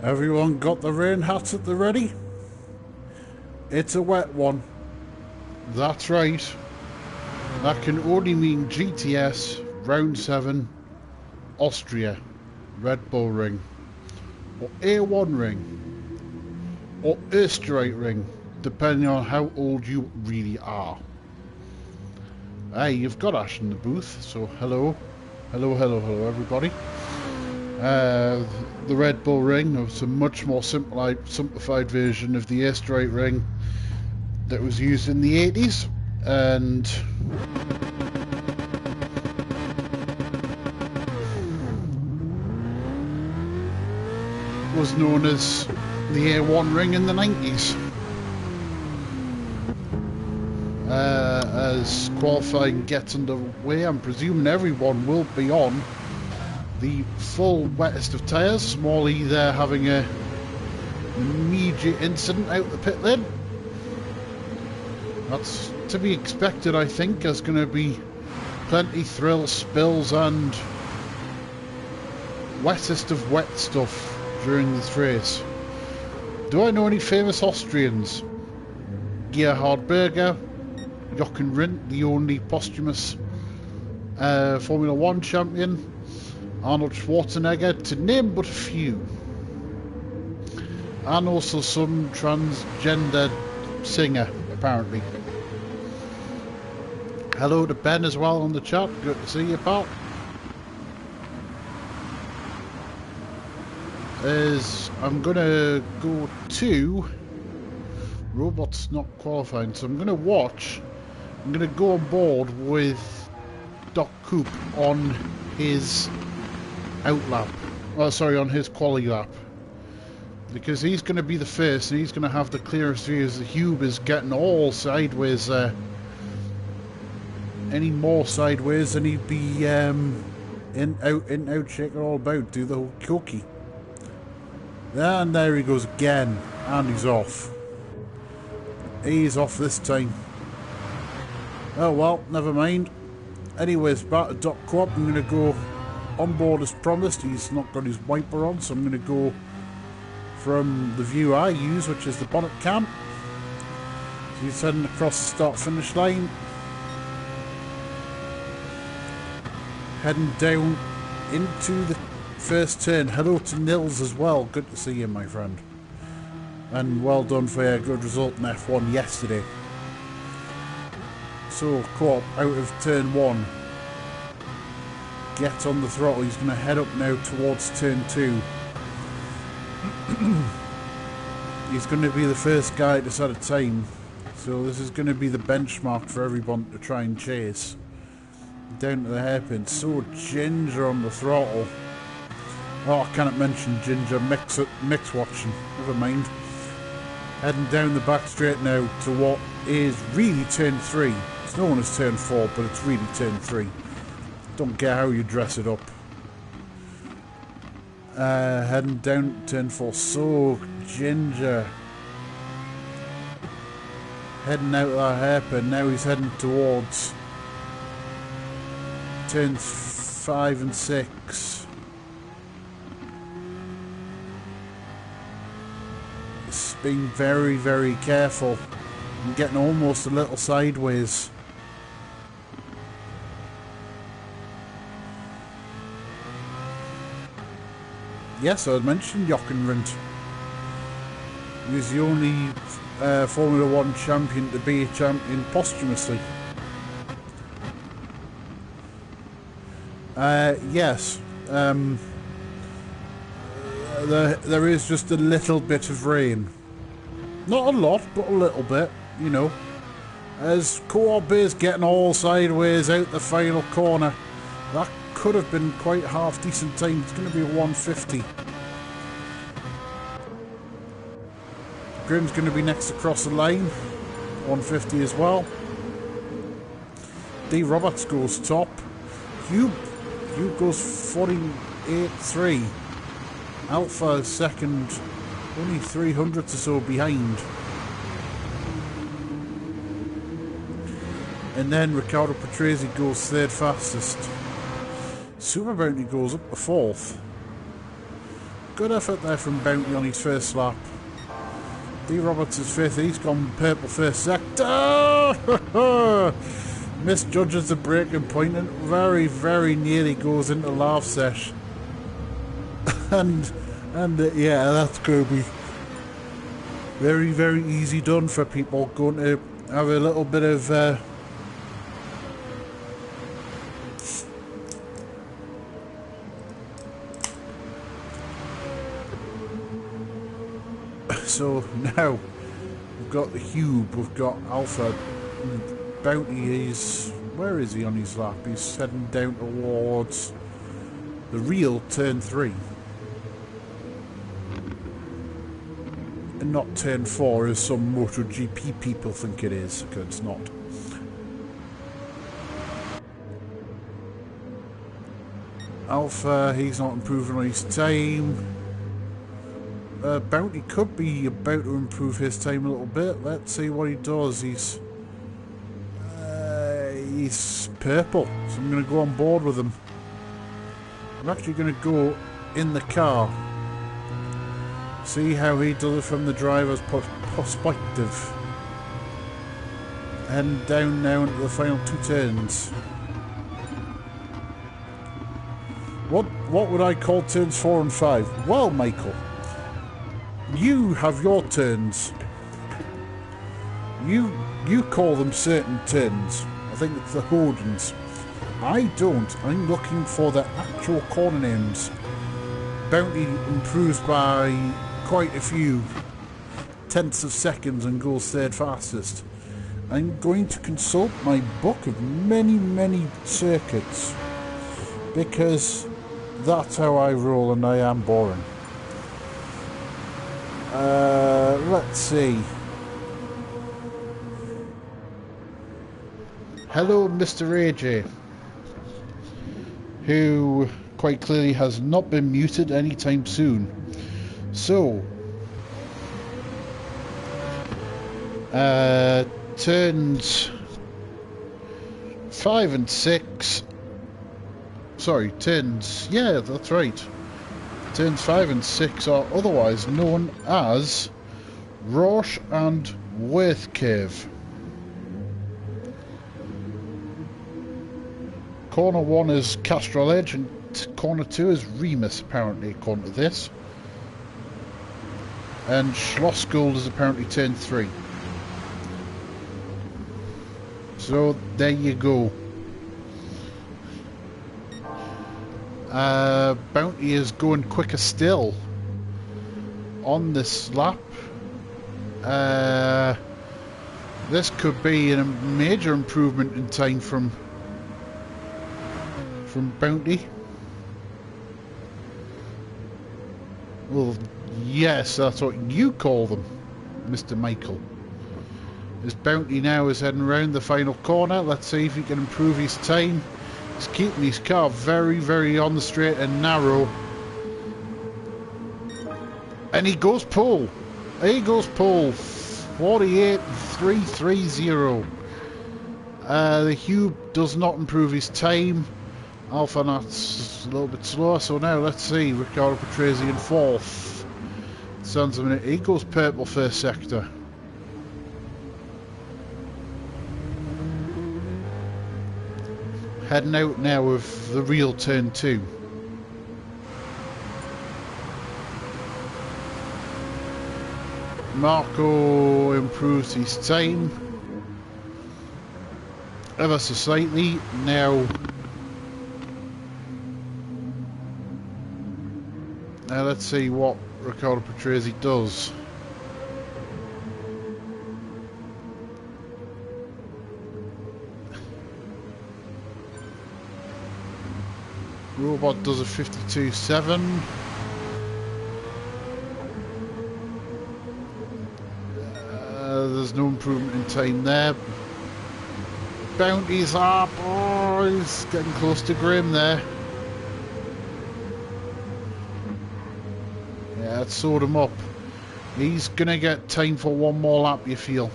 Everyone got the rain hats at the ready? It's a wet one. That's right. That can only mean GTS, Round 7, Austria, Red Bull Ring, or A1 Ring, or Österreich Ring, depending on how old you really are. Hey, you've got Ash in the booth, so hello. Hello everybody. The Red Bull Ring was a much more simplified version of the Österreich Ring that was used in the 80s, and was known as the A1 Ring in the 90s. As qualifying gets underway, I'm presuming everyone will be on the full wettest of tyres. Smalley there having an immediate incident out the pit lane. That's to be expected, I think. There's going to be plenty thrills, spills and wettest of wet stuff during this race. Do I know any famous Austrians? Gerhard Berger, Jochen Rindt, the only posthumous Formula 1 champion, Arnold Schwarzenegger, to name but a few. And also some transgender singer, apparently. Hello to Ben as well on the chat. Good to see you, pal. I'm going to go to... Robot's not qualifying, so I'm going to watch. I'm going to go on board with Doc Coop on his outlap. Oh, sorry, on his quali lap. Because he's going to be the first, and he's going to have the clearest view, as the Hube is getting all sideways there. Any more sideways, and he'd be in, out, shake it all about, do the whole cookie. And there he goes again, and he's off. He's off this time. Oh well, never mind. Anyways, back to Doc Co-op. I'm going to go on board as promised. He's not got his wiper on, so I'm going to go from the view I use, which is the bonnet cam. So he's heading across the start-finish line. Heading down into the first turn. Hello to Nils as well. Good to see you, my friend. And well done for a good result in F1 yesterday. So, Co-op out of turn 1. Get on the throttle. He's going to head up now towards turn 2. He's going to be the first guy to set a time. So this is going to be the benchmark for everyone to try and chase. Down to the hairpin. So Ginger on the throttle. Oh, I cannot mention Ginger. Mix watching. Never mind. Heading down the back straight now to what is really turn 3. It's known as turn 4, but it's really turn 3. Don't care how you dress it up. Heading down turn 4. So Ginger. Heading out of that hairpin. Now he's heading towards turns 5 and 6. Being very, very careful. I'm getting almost a little sideways. Yes, I mentioned Jochen Rindt. He's the only Formula 1 champion to be a champion posthumously. Yes. There is just a little bit of rain. Not a lot, but a little bit, you know. As Co-op is getting all sideways out the final corner. That could have been quite half decent time. It's going to be a 150. Grim's going to be next across the line. 150 as well. D. Roberts goes top. Hugh goes 48.3. Alpha second, only 300 or so behind. And then Riccardo Patrese goes third fastest. Super Bounty goes up to fourth. Good effort there from Bounty on his first lap. D. Roberts is fifth. He's gone purple first sector. Misjudges the braking point and very, very nearly goes into laugh sesh. and yeah, that's going to be very, very easy done for people going to have a little bit of so now we've got the Hube, we've got Alpha. Bounty is, where is he on his lap? He's heading down towards the real turn 3 and not turn 4 as some MotoGP people think it is, because it's not. Alpha, he's not improving on his time. Bounty could be about to improve his time a little bit. Let's see what he does. He's purple, so I'm going to go on board with him. I'm actually going to go in the car, see how he does it from the driver's perspective. Heading down now into the final 2 turns. What would I call turns 4 and 5? Well, Michael, you have your turns. You call them certain turns. I think it's the Hodens. I don't. I'm looking for the actual corner names. Bounty improves by quite a few tenths of seconds and goes third fastest. I'm going to consult my book of many, many circuits, because that's how I roll and I am boring. Let's see. Hello, Mr. AJ, who quite clearly has not been muted anytime soon. So, turns 5 and 6. Sorry, turns. Yeah, that's right. Turns 5 and 6 are otherwise known as Roche and Worth Cave. Corner 1 is Castrol Edge and corner 2 is Remus, apparently, according to this. And Schlossgold is apparently turn 3. So, there you go. Bounty is going quicker still on this lap. This could be a major improvement in time from Bounty. Well, yes, that's what you call them, Mr. Michael. His Bounty now is heading around the final corner. Let's see if he can improve his time. He's keeping his car very, very on the straight and narrow. And he goes pole. He goes pole. 48.330. The Hube does not improve his time. Alpha Nat's a little bit slower. So now let's see. Riccardo Patrese in 4th. Sounds a minute. He goes purple first sector. Heading out now with the real turn 2. Marco improves his time ever so slightly. Now let's see what Riccardo Patrese does. Robot does a 52.7. There's no improvement in time there. Bounty's up. Oh, he's getting close to Graham there. Yeah, that sort him up. He's gonna get time for one more lap, you feel.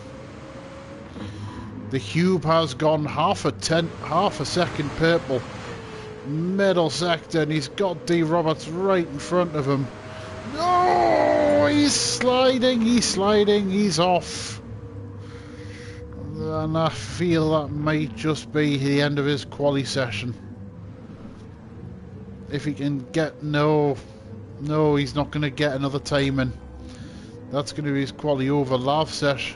The Hube has gone half a second purple. Middle sector, and he's got D. Roberts right in front of him. Oh, he's sliding, he's off. And I feel that might just be the end of his quali session. If he can get... No, he's not going to get another time in. That's going to be his quali over. Lavsesh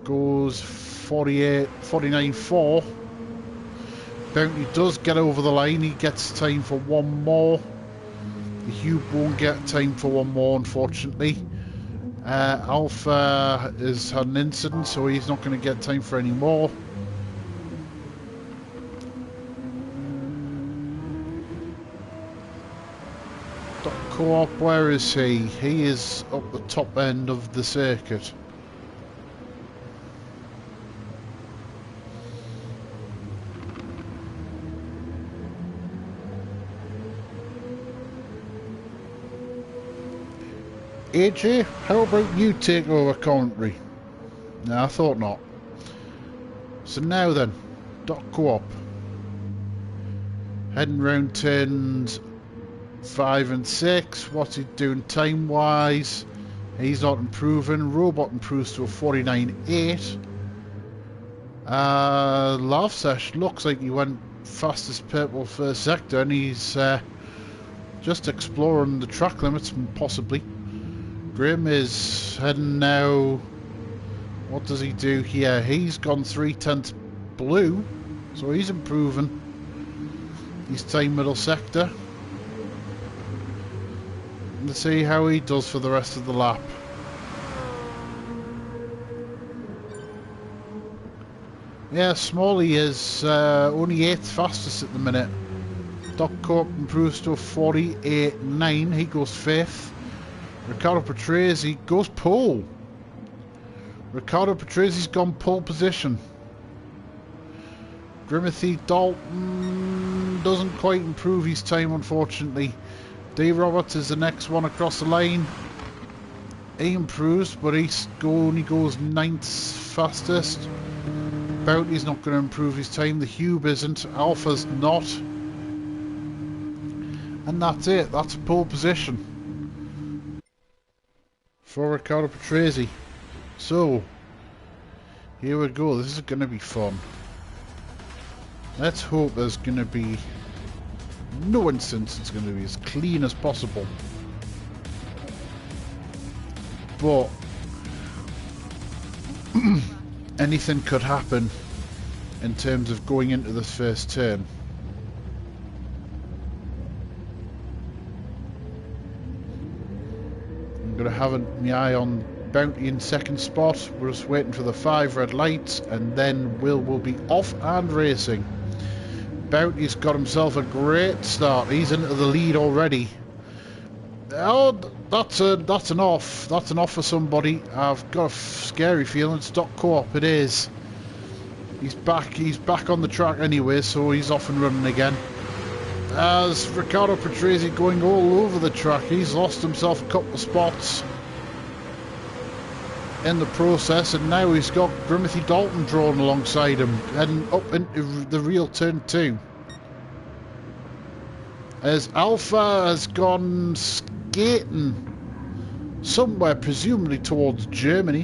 goes 49.4. Bounty does get over the line. He gets time for one more. The Hube won't get time for one more, unfortunately. Alpha has had an incident, so he's not going to get time for any more. Co-op, where is he? He is up the top end of the circuit. AJ, how about you take over commentary? No, I thought not. So now then, .co-op. Heading round turns 5 and 6. What's he doing time-wise? He's not improving. Robot improves to a 49.8. Lavsesh looks like he went fastest purple first sector, and he's just exploring the track limits, possibly. Grim is heading now. What does he do here? He's gone 3/10 blue, so he's improving. He's time middle sector. Let's see how he does for the rest of the lap. Yeah, Smalley is only 8th fastest at the minute. Doc Cope improves to a 48.9. He goes 5th. Ricardo Patrese goes pole. Ricardo Patrese's gone pole position. Grimothy Dalton doesn't quite improve his time, unfortunately. Dave Roberts is the next one across the line. He improves, but he only goes 9th fastest. Bounty's not going to improve his time. The Hube isn't. Alpha's not. And that's it. That's a pole position for Ricardo Patrese. So, here we go. This is going to be fun. Let's hope there's going to be no incidents. It's going to be as clean as possible. But anything could happen in terms of going into this first turn. I'm going to have my eye on Bounty in second spot. We're just waiting for the 5 red lights, and then Will be off and racing. Bounty's got himself a great start. He's into the lead already. Oh, that's an off. That's an off for somebody. I've got a scary feeling it's Doc Co-op. It is. He's back on the track anyway, so he's off and running again. As Ricardo Patrese going all over the track. He's lost himself a couple of spots in the process, and now he's got Grimothy Dalton drawn alongside him, heading up into the real turn 2. As Alpha has gone skating somewhere, presumably towards Germany,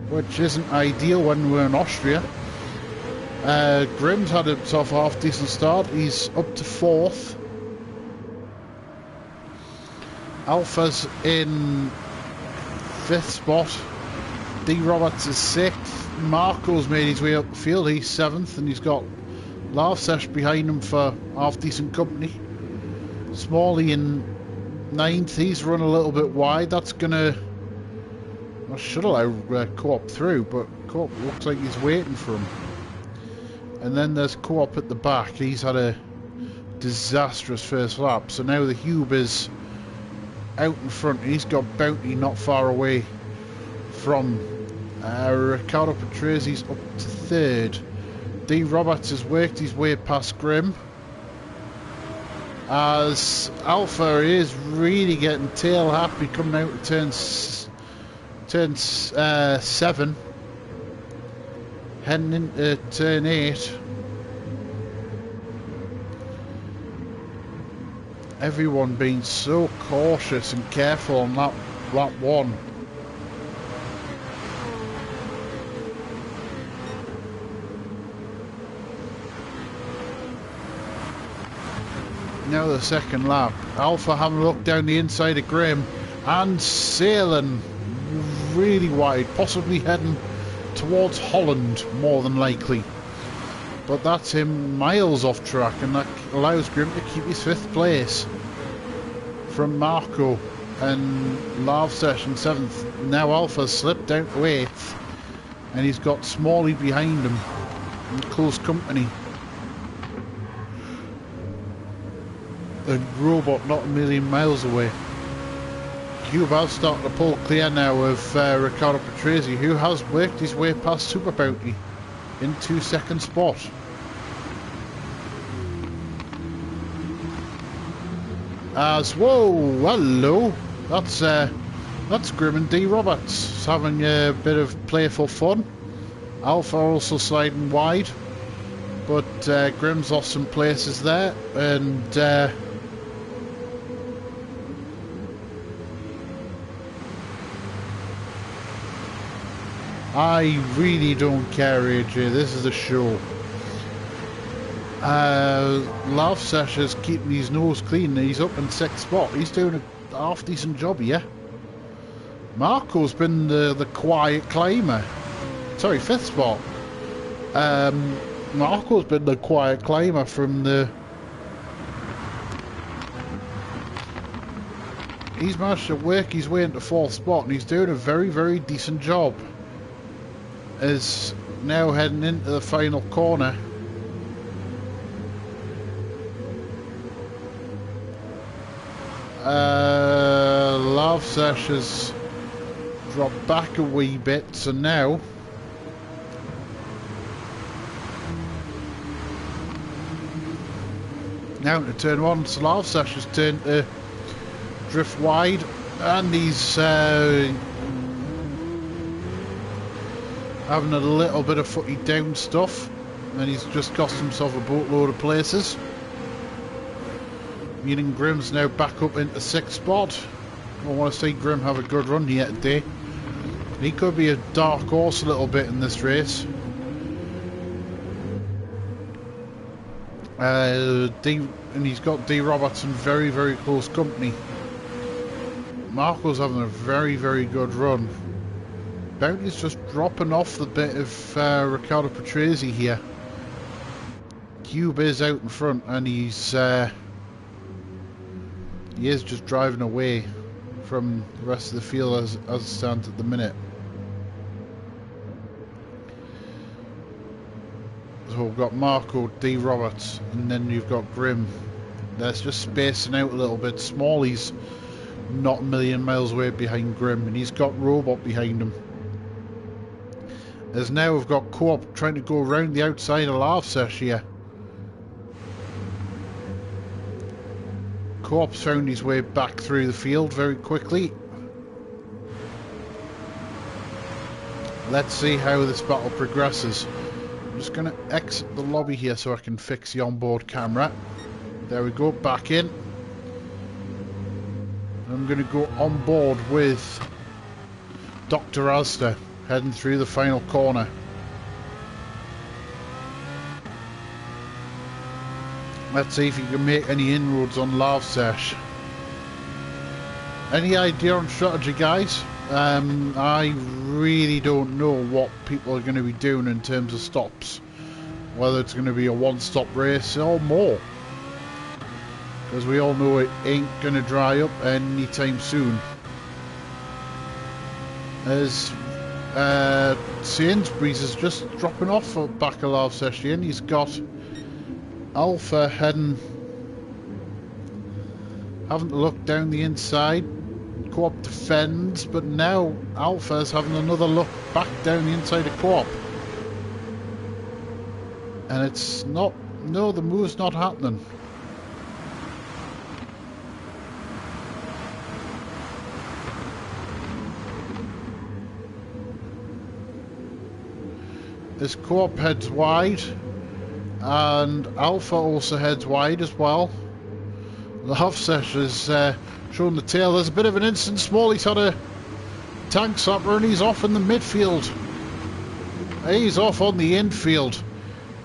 which isn't ideal when we're in Austria. Grim's had himself a half decent start. He's up to 4th. Alpha's in 5th spot. D. Roberts is 6th. Marco's made his way up the field. He's 7th, and he's got Lavsesh behind him for half decent company. Smalley in 9th. He's run a little bit wide. That's gonna... I should allow Co-op through, but Co-op looks like he's waiting for him. And then there's Co-op at the back. He's had a disastrous first lap. So now the Hube is out in front. He's got Bounty not far away from Ricardo Patrese's up to 3rd. D. Roberts has worked his way past Grim. As Alpha is really getting tail happy coming out of turn 7. Heading into turn 8. Everyone being so cautious and careful on lap one. Now the second lap. Alpha having a look down the inside of Grim and sailing really wide, possibly heading towards Holland more than likely. But that's him miles off track, and that allows Grim to keep his 5th place from Marco and Love Session 7th. Now Alpha slipped down to 8th, and he's got Smalley behind him in close company. And Robot not a million miles away. Cuba starting to pull clear now of Riccardo Patrese, who has worked his way past Super Bounty into 2nd spot. As whoa, hello, that's Grim and D Roberts having a bit of playful fun. Alpha also sliding wide, but Grim's lost some places there, and I really don't care, AJ. This is a show. Love Sesh is keeping his nose clean. He's up in 6th spot. He's doing a half decent job here. Marco's been the quiet climber. Sorry, 5th spot. Marco's been the quiet climber from the... He's managed to work his way into 4th spot, and he's doing a very, very decent job. Is now heading into the final corner. Love Sesh has dropped back a wee bit, so now to turn 1, so Love Sesh has turned to drift wide, and he's having a little bit of footy down stuff, and he's just cost himself a boatload of places. Meaning Grim's now back up into 6th spot. I want to see Grim have a good run here today. He could be a dark horse a little bit in this race. And he's got D Robertson very, very close company. Marco's having a very, very good run. Bounty's just dropping off the bit of Riccardo Patrese here. Cube is out in front, and he is just driving away from the rest of the field as it stands at the minute. So we've got Marco, D Roberts, and then you've got Grim. That's just spacing out a little bit. Smalley's not a million miles away behind Grim, and he's got Robot behind him. As now we've got Co-op trying to go around the outside of Love Sesh here. Co-op's found his way back through the field very quickly. Let's see how this battle progresses. I'm just going to exit the lobby here so I can fix the onboard camera. There we go, back in. I'm going to go on board with Dr. Asda, heading through the final corner. Let's see if you can make any inroads on Love Sesh. Any idea on strategy, guys? I really don't know what people are going to be doing in terms of stops. Whether it's going to be a one-stop race or more. Because we all know it ain't going to dry up anytime soon. As Sainsbury's is just dropping off a back of Love Sesh here, and he's got Alpha heading, having to look down the inside. Co-op defends, but now Alpha's having another look back down the inside of Co-op. And it's not, no, the move's not happening. This Co-op heads wide, and Alpha also heads wide as well. The Hofsesh has shown the tail. There's a bit of an incident. Smalley's had a tank stopper and he's off in the midfield. He's off on the infield.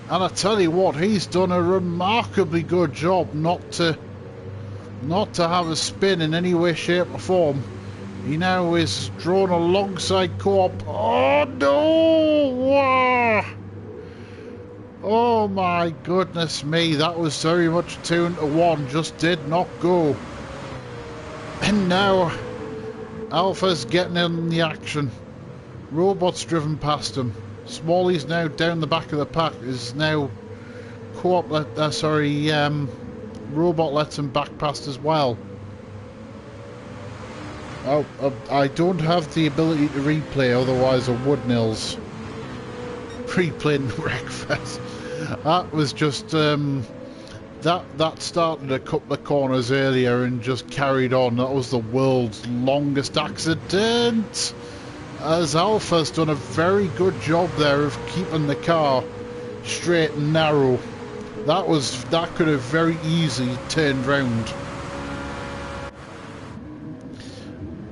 And I tell you what, he's done a remarkably good job not to have a spin in any way, shape or form. He now is drawn alongside Co-op. Oh no! Oh my goodness me, that was very much 2-1, just did not go. And now Alpha's getting in the action. Robots driven past him. Smalley's now down the back of the pack. Is now Co-op Robot lets him back past as well. Oh, I don't have the ability to replay, otherwise I would, Nils. Replaying breakfast. That was just that started a couple of corners earlier and just carried on. That was the world's longest accident. As Alpha's done a very good job there of keeping the car straight and narrow. That could have very easily turned round.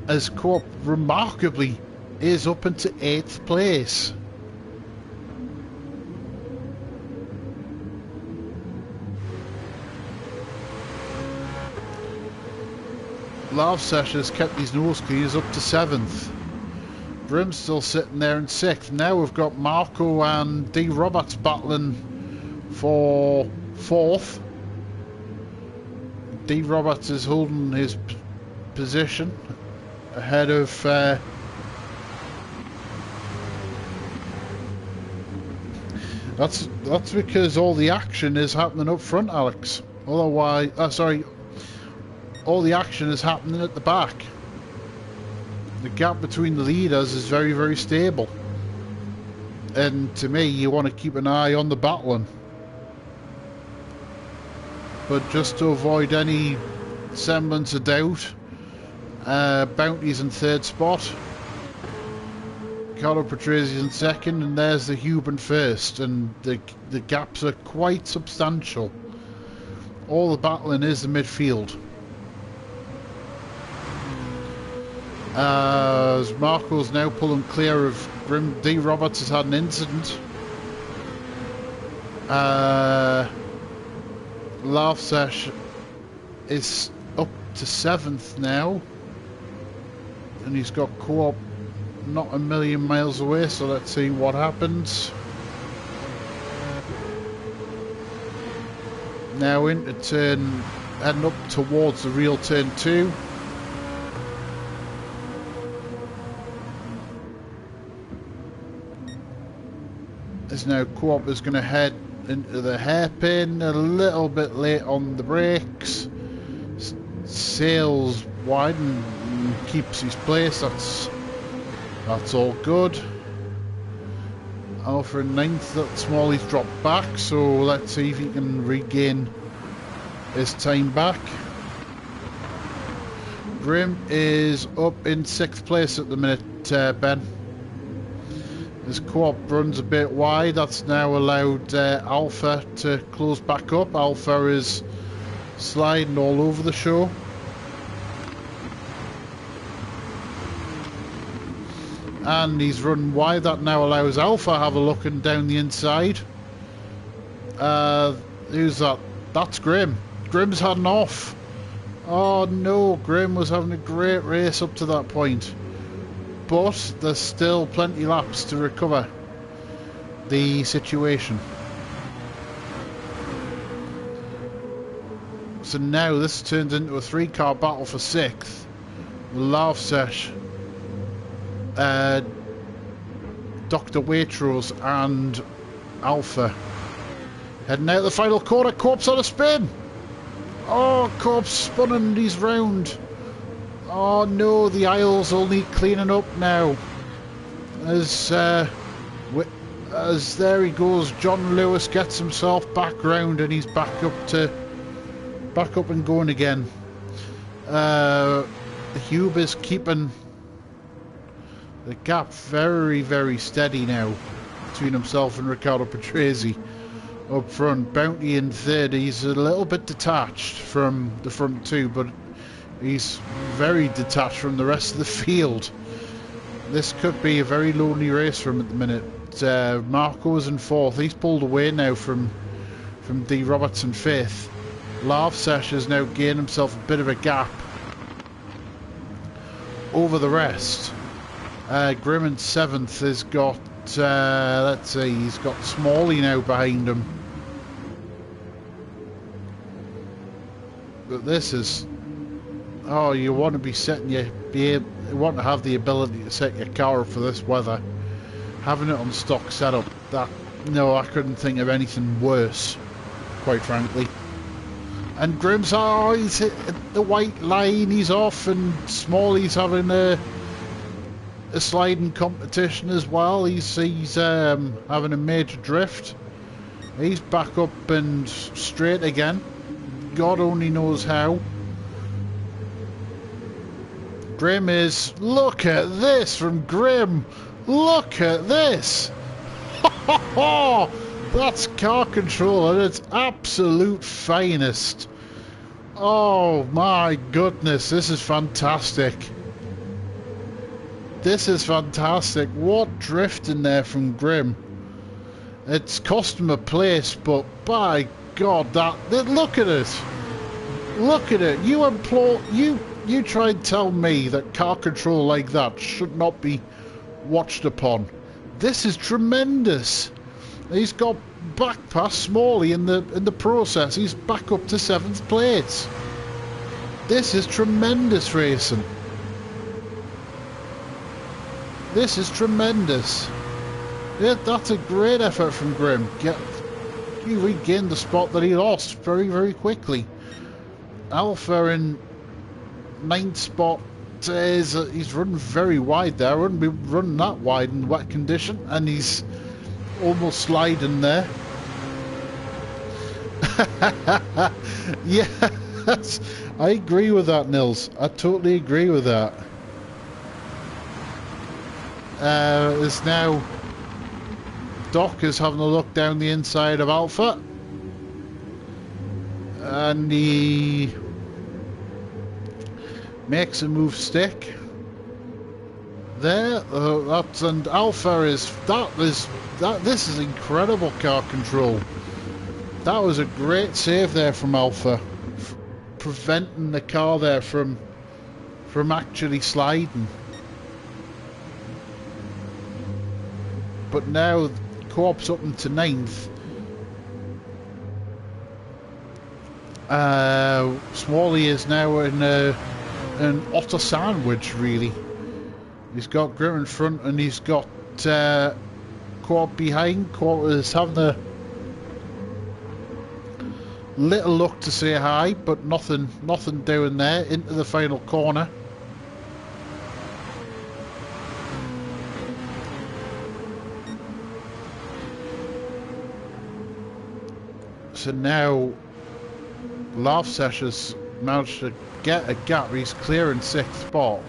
As Co-op remarkably is up into 8th place. Lavsesh has kept his nose clean, is up to 7th. Brim's still sitting there in 6th. Now we've got Marco and D. Roberts battling for 4th. D. Roberts is holding his position ahead of that's because all the action is happening up front, Alex. Otherwise, all the action is happening at the back. The gap between the leaders is very, very stable. And to me, you want to keep an eye on the battling. But just to avoid any semblance of doubt, Bounty's in 3rd spot. Carlo Patrese in 2nd, and there's the Hube in 1st. And the gaps are quite substantial. All the battling is the midfield. As Marco's now pulling clear of Grim. D. Roberts has had an incident. Lavsesh is up to 7th now. And he's got Co-op not a million miles away, so let's see what happens. Now into turn, heading up towards the real turn 2. As now Co-op is going to head into the hairpin, a little bit late on the brakes. Sails wide and keeps his place. That's all good. Alpha in 9th. That Smalley's dropped back, so let's see if he can regain his time back. Grim is up in 6th place at the minute, Ben. His Co-op runs a bit wide. That's now allowed Alpha to close back up. Alpha is sliding all over the show. And he's run wide. That now allows Alpha to have a look and down the inside. Who's that? That's Grim. Grim's had an off. Oh no, Grim was having a great race up to that point. But there's still plenty laps to recover the situation. So now this turns into a 3-car battle for 6th. Lavsesh, Dr. Waitrose and Alpha. Heading out the final corner. Co-op's on a spin. Oh, Co-op's spun and he's round. Oh no, the aisles will need cleaning up now. As there he goes, John Lewis gets himself back round and he's back up and going again. Hube is keeping the gap very, very steady now between himself and Riccardo Patrese. up front. Bounty in third. He's a little bit detached from the front two, but he's very detached from the rest of the field. This could be a very lonely race for him at the minute. Marco's in fourth. He's pulled away now from D. Roberts in fifth. Lavsesh has now gained himself a bit of a gap over the rest. Grimm in seventh has got, let's see, he's got Smalley now behind him. But this is, oh, you want to be setting you want to have the ability to set your car up for this weather. Having it on stock setup, no, I couldn't think of anything worse, quite frankly. And Grimm's, oh, he's hit the white line, he's off, and Smalley's having a sliding competition as well. He's having a major drift. He's back up and straight again. God only knows how. Grimm is, look at this from Grimm. Look at this. That's car control at its absolute finest. Oh my goodness, this is fantastic. This is fantastic. What drift in there from Grimm. It's cost him a place, but by God, look at it. Look at it. You try and tell me that car control like that should not be watched upon. This is tremendous. He's got back past Smalley in the process. He's back up to 7th place. This is tremendous racing. This is tremendous. Yeah, that's a great effort from Grimm. He regained the spot that he lost very, very quickly. Alpha in 9th spot. He's run very wide there. I wouldn't be running that wide in wet condition, and he's almost sliding there. Yes, I agree with that, Nils. I totally agree with that. Is now Doc is having a look down the inside of Alpha, and he makes a move stick there. And Alpha is this is incredible car control. That was a great save there from Alpha, preventing the car there from actually sliding. But now Co-op's up into 9th. Smalley is now in an utter sandwich, really. He's got Grimm in front, and he's got Co-op behind. Co-op is having a little look to say hi, but nothing doing there. Into the final corner. So now Lavsesh has managed to get a gap. He's clear in 6th spot.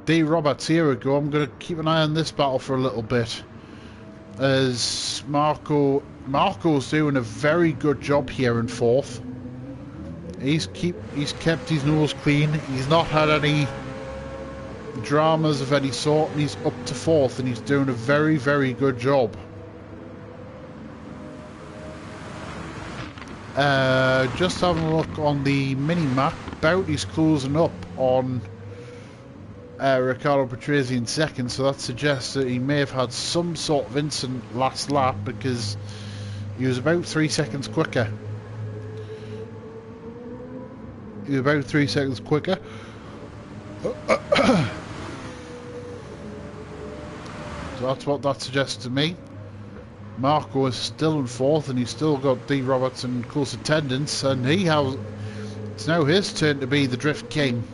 D. Roberts, here we go. I'm going to keep an eye on this battle for a little bit, as Marco's doing a very good job here in 4th. He's kept his nose clean. He's not had any dramas of any sort, and he's up to 4th, and he's doing a very, very good job. Just having a look on the mini-map, Bounty's closing up on Riccardo Patrese in 2nd, so that suggests that he may have had some sort of incident last lap, because he was about 3 seconds quicker. So that's what that suggests to me. Marco is still in 4th, and he's still got D. Roberts in close attendance, and it's now his turn to be the drift king.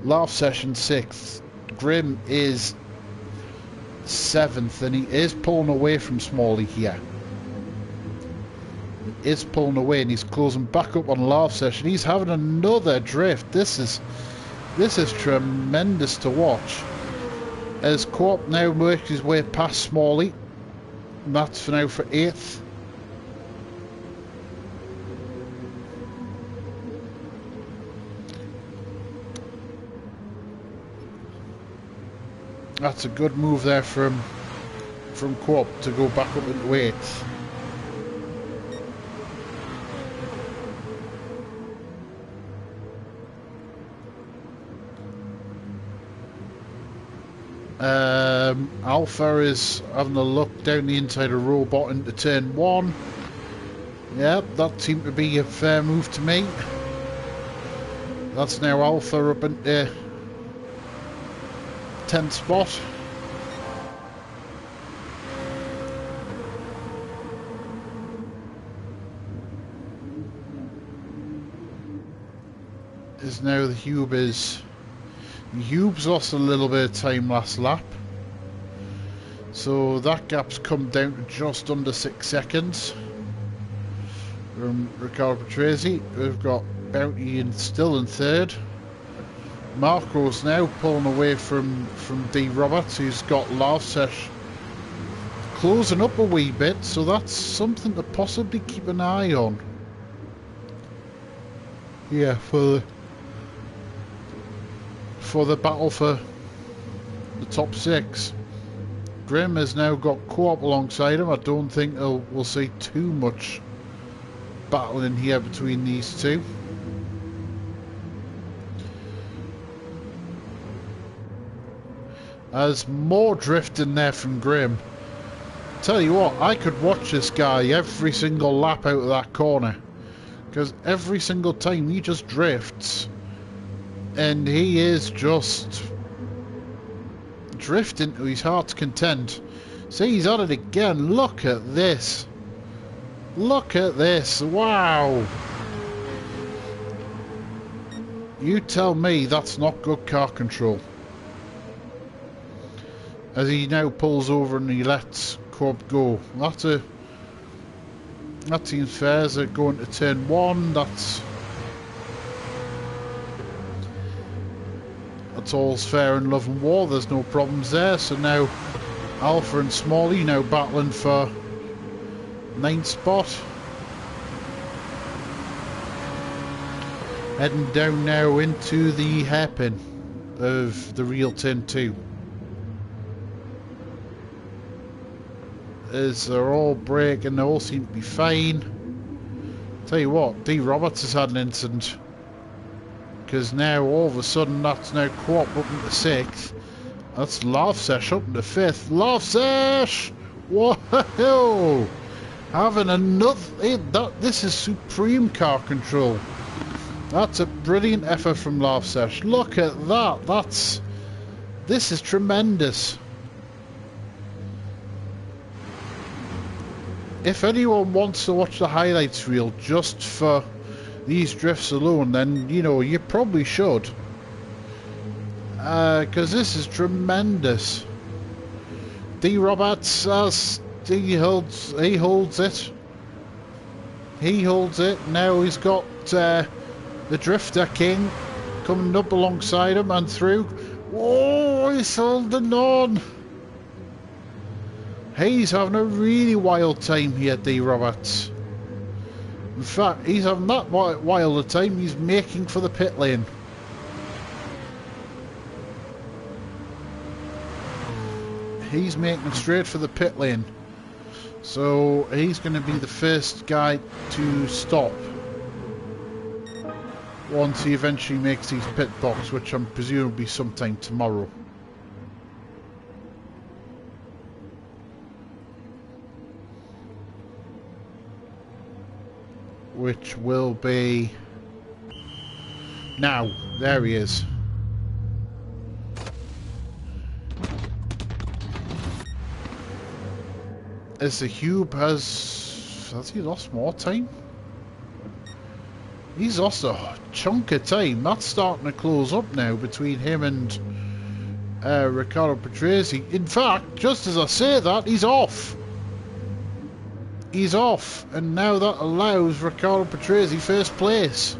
Lavsesh in 6th. Grimm is 7th, and he is pulling away from Smalley here. He is pulling away, and he's closing back up on Lavsesh, and he's having another drift. This is tremendous to watch. As Co-op now works his way past Smalley, That's for now for 8th. That's a good move there from Co-op to go back up into 8th. Alpha is having a look down the inside of Robot into turn 1. Yep, that seemed to be a fair move to me. That's now Alpha up into 10th spot. Is now the Hube's lost a little bit of time last lap, so that gap's come down to just under 6 seconds from Riccardo Patrese. We've got Bounty still in 3rd. Marco's now pulling away from D Roberts, who's got Larsesh closing up a wee bit, so that's something to possibly keep an eye on. Yeah, for the battle for the top 6. Grim has now got Co-op alongside him. I don't think we'll see too much battling here between these two. There's more drifting there from Grim. Tell you what, I could watch this guy every single lap out of that corner, because every single time he just drifts. And he is just drifting to his heart's content. See, he's at it again. Look at this. Look at this. Wow. You tell me that's not good car control. As he now pulls over and he lets Co-op go. That seems fair. As they're going to turn 1, that's all's fair in love and war. There's no problems there. So now Alpha and Smalley now battling for 9th spot. Heading down now into the hairpin of the real turn 2. As they're all braking, they all seem to be fine. Tell you what, D Roberts has had an incident, because now all of a sudden that's now Co-op up into 6th. That's Larsesh up into 5th. Larsesh! Whoa! Having another... This is supreme car control. That's a brilliant effort from Larsesh. Look at that. This is tremendous. If anyone wants to watch the highlights reel just for these drifts alone, then, you know, you probably should. Because this is tremendous. D Roberts, he holds it. He holds it. Now he's got the Drifter King coming up alongside him and through. Oh, he's holding on. He's having a really wild time here, D Roberts. In fact, he's having that wild a time, he's making for the pit lane. He's making straight for the pit lane. So he's going to be the first guy to stop once he eventually makes his pit box, which I'm presuming will be sometime tomorrow. Which will be now. There he is. As the Hube has he lost more time? He's lost a chunk of time. That's starting to close up now between him and Riccardo Patrese. In fact, just as I say that, he's off. He's off, and now that allows Riccardo Patrese first place.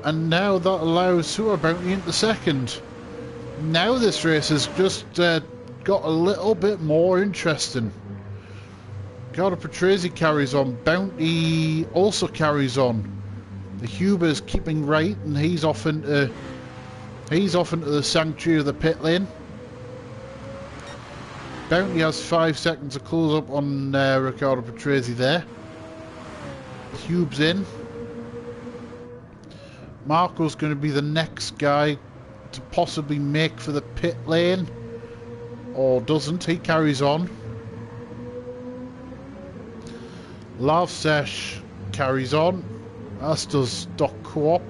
And now that allows Super Bounty into second. Now this race has just got a little bit more interesting. Ricardo Patrese carries on. Bounty also carries on. The Huber's keeping right, and he's off into the sanctuary of the pit lane. Bounty has 5 seconds to close up on Ricardo Patrese there. Hube's in. Marco's going to be the next guy to possibly make for the pit lane. Or doesn't. He carries on. Lavsesh carries on. As does Doc Co-op.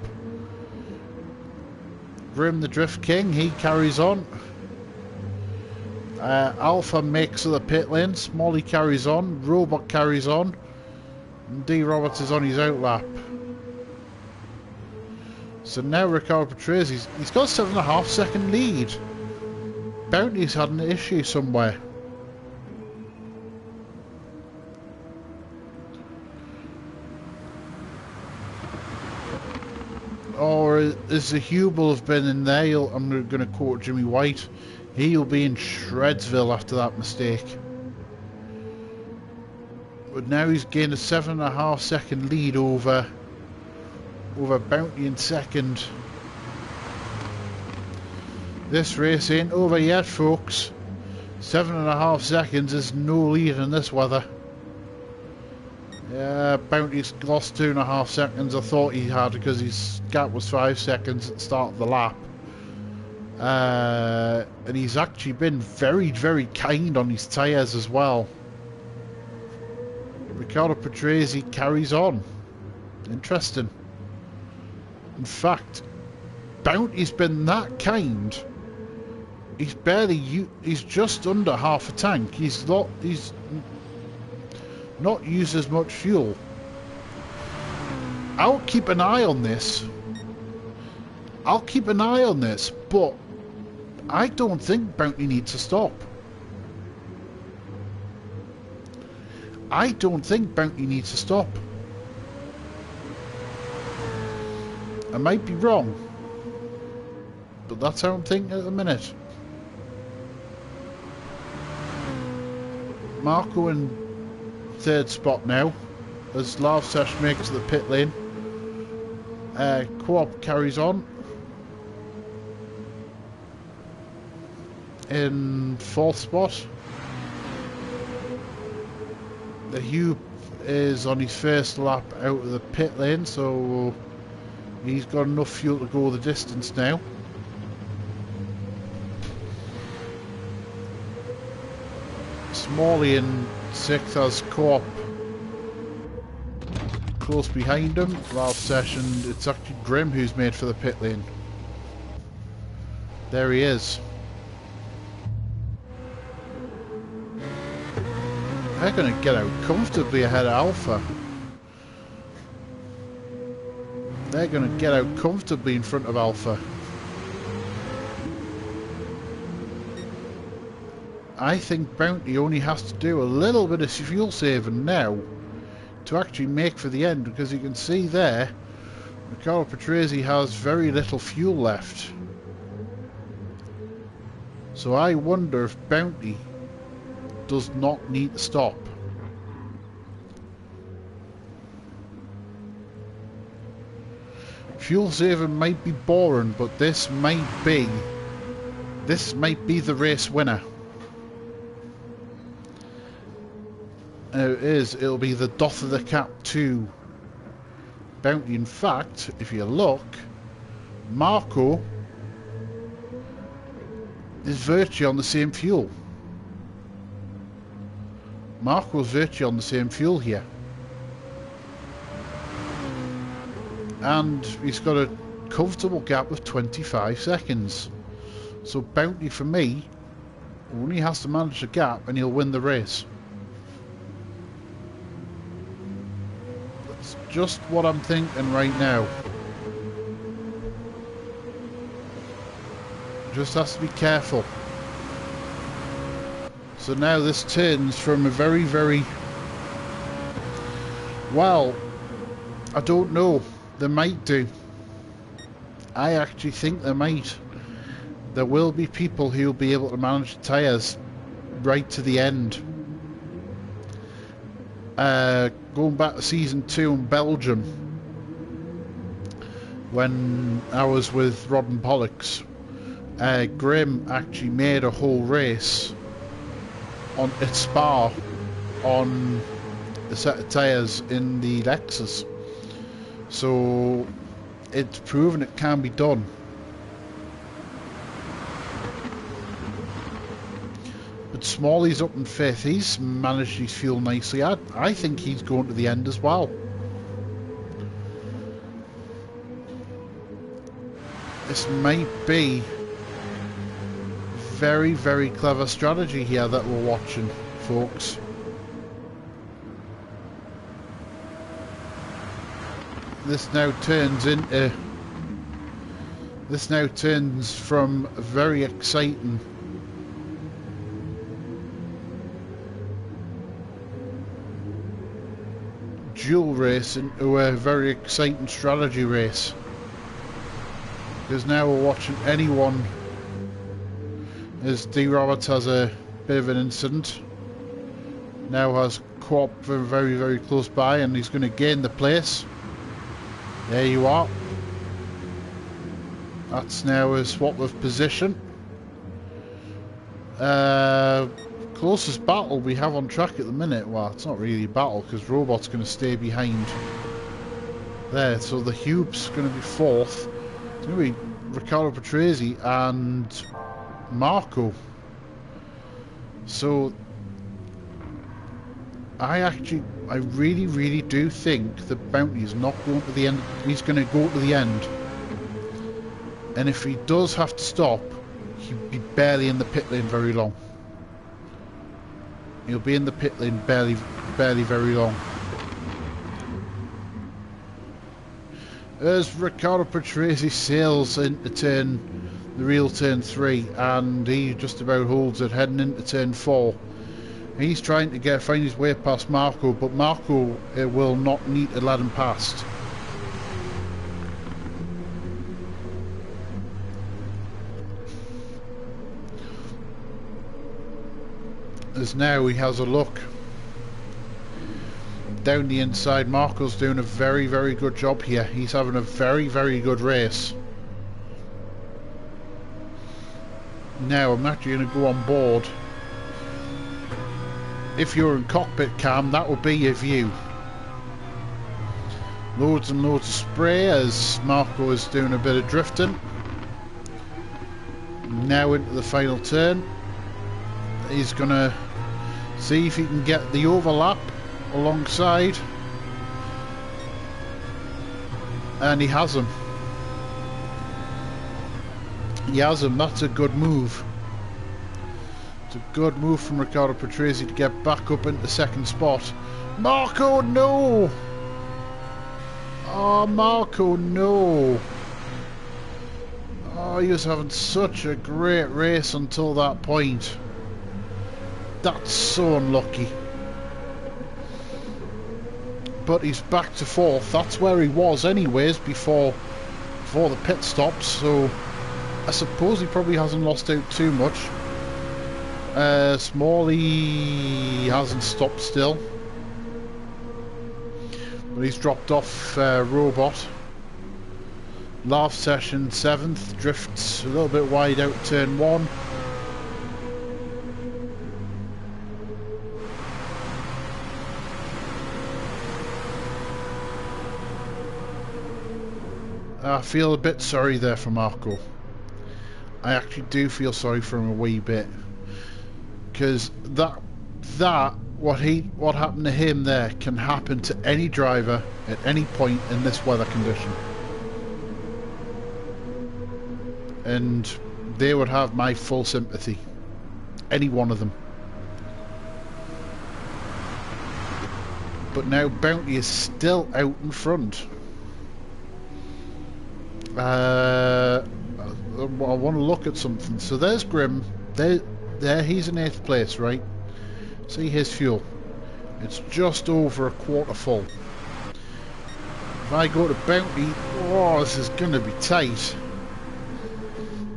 Grim the Drift King, he carries on. Alpha makes for the pit lane. Smalley carries on. Robot carries on. And D Roberts is on his outlap. So now Ricardo Patrese, he's got a 7.5 second lead. Bounty's had an issue somewhere. Or is the Hubel have been in there? I'm going to quote Jimmy White. He'll be in Shredsville after that mistake. But now he's gained a 7.5 second lead over Bounty in second. This race ain't over yet, folks. 7.5 seconds is no lead in this weather. Yeah, Bounty's lost 2.5 seconds. I thought he had because his gap was 5 seconds at the start of the lap. And he's actually been very, very kind on his tyres as well. Ricardo Patrese carries on. Interesting. In fact, Bounty's been that kind. He's just under half a tank. He's not used as much fuel. I'll keep an eye on this. But I don't think Bounty needs to stop. I might be wrong, but that's how I'm thinking at the minute. Marco in third spot now, as Lavsesh makes the pit lane. Co-op carries on. In fourth spot. The Hugh is on his first lap out of the pit lane, so he's got enough fuel to go the distance now. Smalley in sixth as Co-op close behind him. Last session, it's actually Grim who's made for the pit lane. There he is. They're going to get out comfortably ahead of Alpha. They're going to get out comfortably in front of Alpha. I think Bounty only has to do a little bit of fuel saving now to actually make for the end, because you can see there Ricardo Patrese has very little fuel left. So I wonder if Bounty does not need to stop. Fuel saving might be boring, but this might be the race winner. It'll be the doff of the cap to Bounty. In fact, if you look, Marco is virtually on the same fuel. Marco's virtually on the same fuel here. And he's got a comfortable gap of 25 seconds. So Bounty, for me, only has to manage the gap and he'll win the race. That's just what I'm thinking right now. Just has to be careful. So now this turns from a very, very... Well, I don't know. They might do. I actually think they might. There will be people who will be able to manage the tyres right to the end. Going back to season 2 in Belgium, when I was with Rod and Pollux, Grim actually made a whole race at Spa on a set of tyres in the Lexus. So it's proven it can be done. But Smalley's up in 5th. He's managed his fuel nicely. I think he's going to the end as well. This might be very, very clever strategy here that we're watching, folks. This now turns from a very exciting dual race into a very exciting strategy race. Because now we're watching anyone, as D. Roberts has a bit of an incident. Now has Co-op very, very close by, and he's going to gain the place. There you are. That's now a swap of position. Closest battle we have on track at the minute. Well, it's not really a battle because Robot's going to stay behind there. So the Hube's going to be 4th. It's going to be Riccardo Patrese and Marco. So I really, really do think that Bounty is not going to the end. He's going to go to the end. And if he does have to stop, he'll be barely in the pit lane very long. He'll be in the pit lane barely very long. As Riccardo Patrese sails into the real turn 3, and he just about holds it heading into turn 4. He's trying to find his way past Marco, but Marco will not need to let him past. As now he has a look down the inside. Marco's doing a very, very good job here. He's having a very, very good race. Now I'm actually going to go on board. If you're in cockpit cam, that will be your view. Loads and loads of spray as Marco is doing a bit of drifting. Now into the final turn. He's going to see if he can get the overlap alongside. And he has him. He has him. That's a good move. It's a good move from Riccardo Patrese to get back up into second spot. Marco, no! Oh, Marco, no! Oh, he was having such a great race until that point. That's so unlucky. But he's back to 4th. That's where he was anyways before the pit stops, so I suppose he probably hasn't lost out too much. Smalley hasn't stopped still, but he's dropped off Robot. Laugh Session 7th, drifts a little bit wide out turn 1. I feel a bit sorry there for Marco. I actually do feel sorry for him a wee bit, because what happened to him there can happen to any driver at any point in this weather condition, and they would have my full sympathy, any one of them. But now Bounty is still out in front. I want to look at something. So there's Grim. There he's in 8th place, right? See his fuel. It's just over a quarter full. If I go to Bounty, oh, this is going to be tight.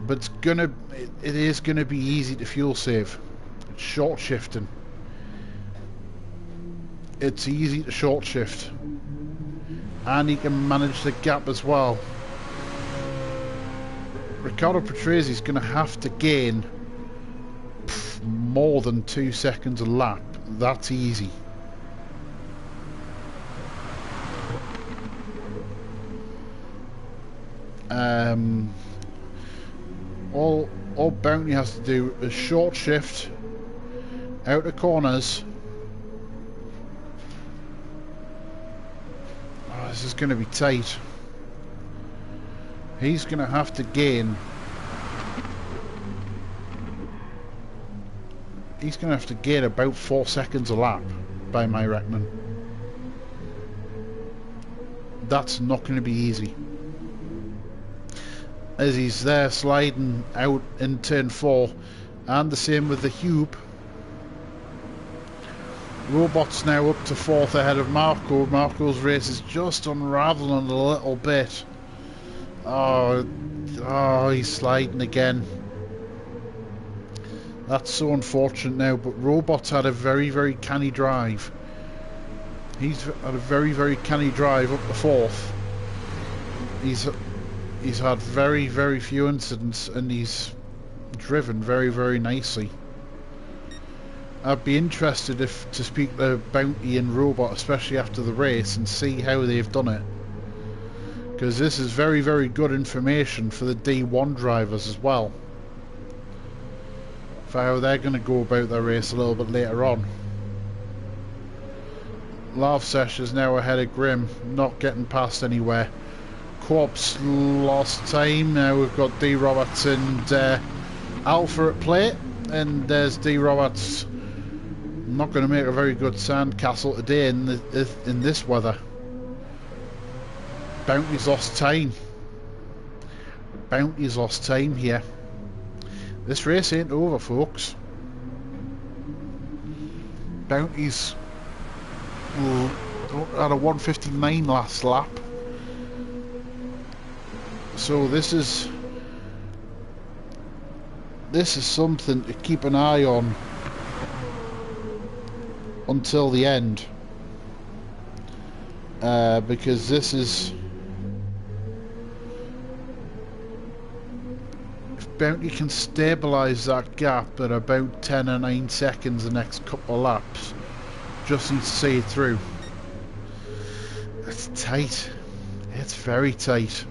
But it is going to be easy to fuel save. short shifting. It's easy to short shift. And he can manage the gap as well. Riccardo Patrese is going to have to gain more than 2 seconds a lap. That's easy. All Bounty has to do is short shift out of corners. Oh, this is going to be tight. He's going to have to gain. He's going to have to gain about 4 seconds a lap, by my reckoning. That's not going to be easy. As he's there sliding out in turn 4, and the same with the Hube. Robot's now up to 4th ahead of Marco. Marco's race is just unraveling a little bit. Oh, he's sliding again. That's so unfortunate now, but Robot's had a very, very canny drive. He's had a very, very canny drive up to 4th. He's had very, very few incidents, and he's driven very, very nicely. I'd be interested to speak to Bounty and Robot, especially after the race, and see how they've done it. Because this is very, very good information for the D1 drivers as well. For how they're going to go about their race a little bit later on. Lavsesh is now ahead of Grimm, not getting past anywhere. Co-op's lost time. Now we've got D Roberts and Alpha at play, and there's D Roberts. Not going to make a very good sandcastle today in this weather. Bounty's lost time. Bounty's lost time here. This race ain't over, folks. Bounty's had a 1:59 last lap. So this is something to keep an eye on until the end, because this is, if Bounty can stabilise that gap at about 10 or 9 seconds the next couple of laps, just needs to see it through. It's tight. It's very tight.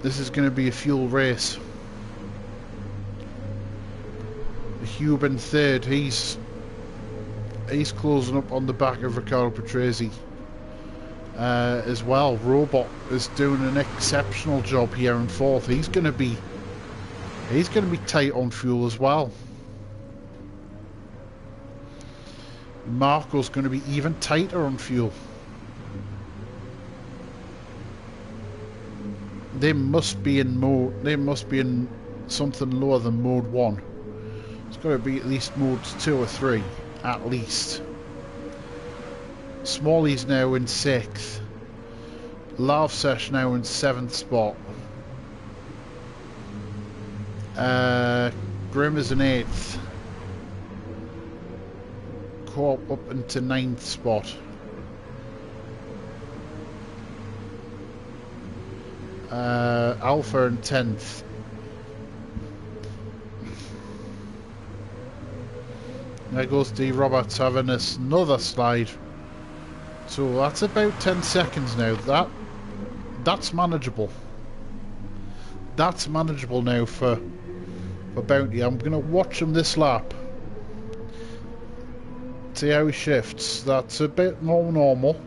This is going to be a fuel race. Hube in 3rd. He's closing up on the back of Riccardo Patrese as well. Robot is doing an exceptional job here in 4th. He's going to be tight on fuel as well. Marco's going to be even tighter on fuel. They must be in something lower than mode 1. It's got to be at least modes 2 or 3, at least. Smalley's now in 6th. Lavsesh now in 7th spot. Grimm is in 8th. Co-op up into 9th spot. Alpha in 10th. There goes D Roberts having another slide. So that's about 10 seconds now. That's manageable. That's manageable now for Bounty. I'm going to watch him this lap. See how he shifts. That's a bit more normal.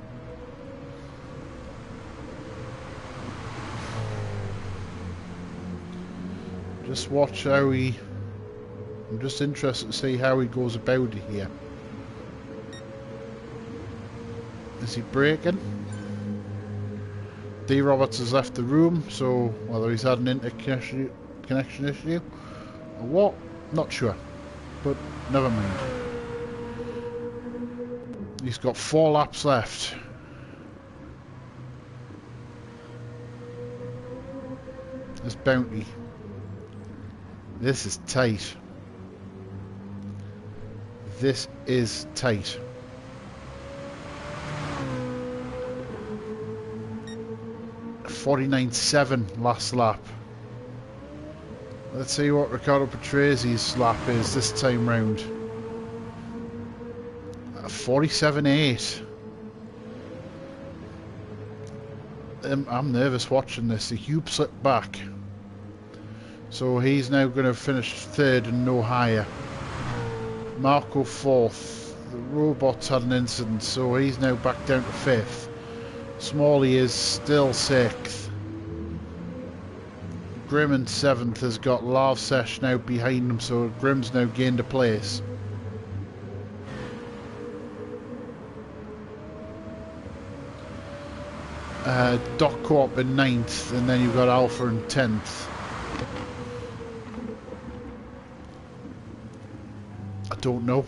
Just watch how he... I'm just interested to see how he goes about it here. Is he braking? D Roberts has left the room, so whether he's had an interconnection issue or what, not sure. But never mind. He's got 4 laps left. There's Bounty. This is tight. This is tight. .49.7 last lap. Let's see what Riccardo Patrese lap is this time round. 47.8. I'm nervous watching this. The Hube slipped back. So he's now going to finish third and no higher. Marco fourth. The robots had an incident, so he's now back down to fifth. Smalley is still sixth. Grim in seventh has got Lav Sesh now behind him, so Grim's now gained a place. Doc Co-op in ninth, and then you've got Alpha in 10th. I don't know.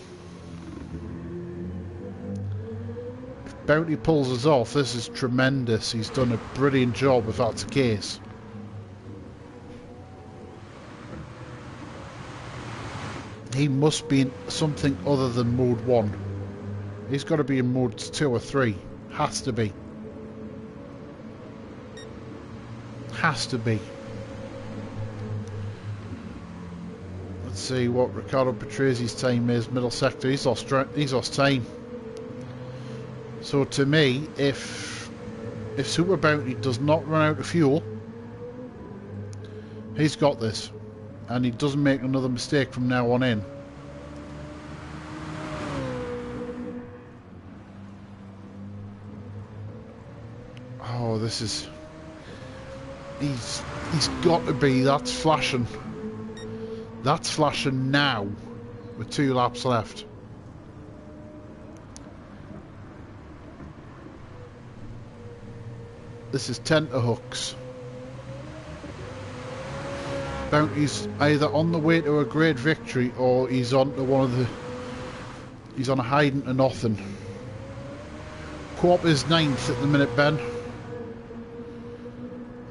If Bounty pulls us off, this is tremendous. He's done a brilliant job if that's the case. He must be in something other than mode 1. He's got to be in modes 2 or 3. Has to be. Has to be. Let's see what Riccardo Patrese's time is. Middle sector. He's lost time. So to me, if Super Bounty does not run out of fuel, he's got this, and he doesn't make another mistake from now on in. Oh, this is. He's got to be. That's flashing. That's flashing now, with 2 laps left. This is tenterhooks. Bounty's either on the way to a great victory, or he's on to one of the. He's on a hiding to nothing. Co-op is 9th at the minute, Ben.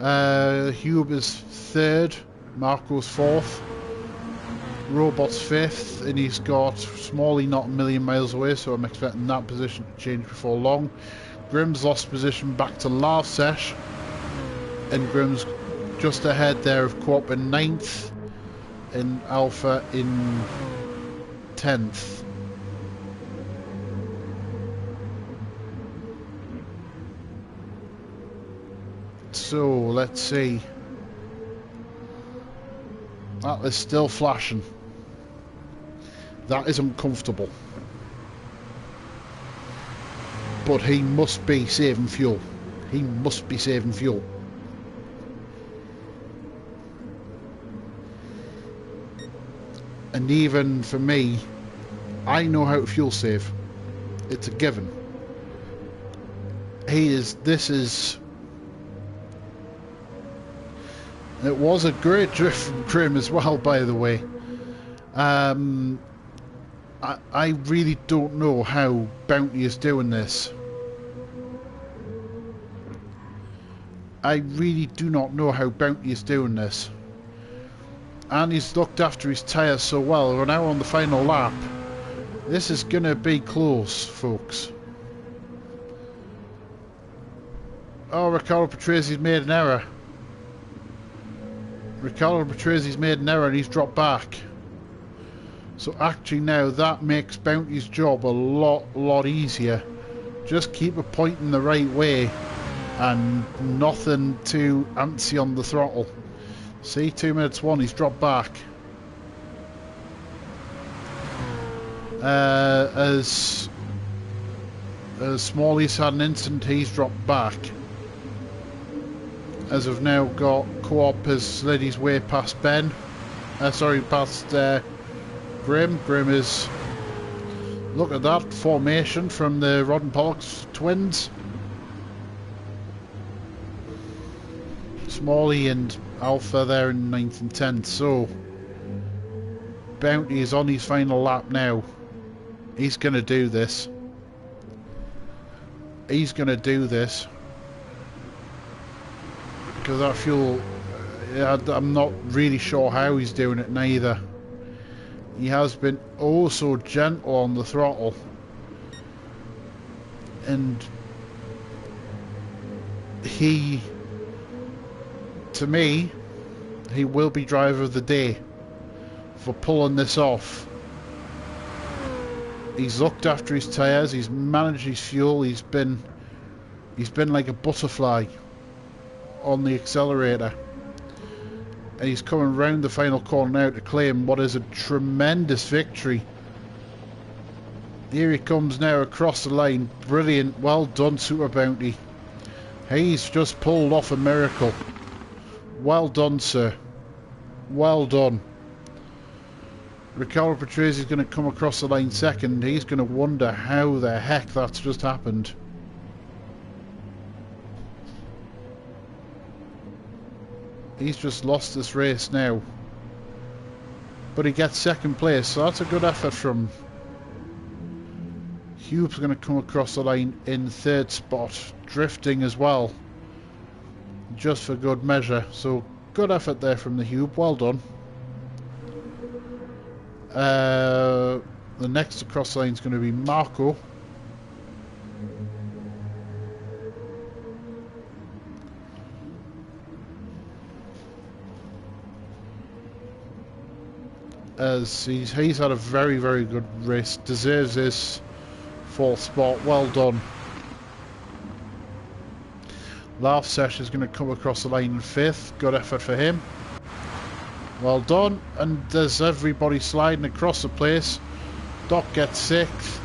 Hube is 3rd, Marco's 4th, Robot's 5th, and he's got Smalley not a million miles away, so I'm expecting that position to change before long. Grim's lost position back to Lav Sesh, and Grim's just ahead there of Co-op in 9th, and Alpha in 10th. So, let's see. That is still flashing. That is uncomfortable. But he must be saving fuel. He must be saving fuel. And even for me, I know how to fuel save. It's a given. This is... It was a great drift from Grim as well, by the way. I really don't know how Bounty is doing this. I really do not know how Bounty is doing this. And he's looked after his tyres so well. We're now on the final lap. This is going to be close, folks. Oh, Riccardo Patrese's made an error. Riccardo Patrese's made an error and he's dropped back. So actually now that makes Bounty's job a lot easier. Just keep it pointing the right way and nothing too antsy on the throttle. See, 2 minutes 1, he's dropped back. As Smalley's had an incident, he's dropped back. As I've now got Co-op has slid his way past Ben. Past Grim. Grim is... Look at that formation from the Rod and Pollux twins. Smalley and Alpha there in 9th and 10th. So, Bounty is on his final lap now. He's going to do this. He's going to do this. Because that fuel, I'm not really sure how he's doing it neither. He has been oh so gentle on the throttle. And he, to me, he will be driver of the day for pulling this off. He's looked after his tyres, he's managed his fuel, he's been like a butterfly on the accelerator. And he's coming round the final corner now to claim what is a tremendous victory. Here he comes now across the line. Brilliant, well done, Super Bounty. He's just pulled off a miracle. Well done, sir. Well done. Riccardo Patrese is going to come across the line second. He's going to wonder how the heck that's just happened. He's just lost this race now. But he gets second place, so that's a good effort from Hube's going to come across the line in third spot, drifting as well, just for good measure. So good effort there from the Hube, well done. The next across the line is going to be Marco. As he's had a very, very good race, deserves his fourth spot, well done. Laugh Sesh is going to come across the line in fifth, good effort for him. Well done, and there's everybody sliding across the place. Doc gets sixth,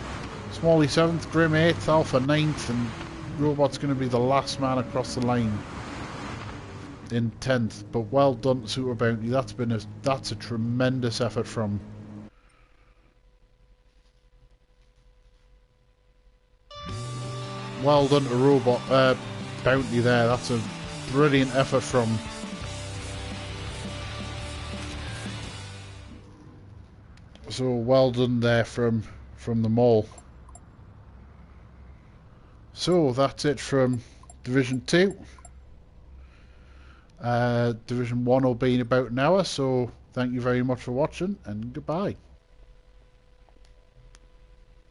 Smalley seventh, Grim eighth, Alpha ninth, and Robot's going to be the last man across the line in 10th. But well done, Super Bounty. That's a tremendous effort from. Well done to Robot Bounty there. That's a brilliant effort from. So well done there from them all. So that's it from Division 2. Division 1 will be in about an hour, so thank you very much for watching and goodbye.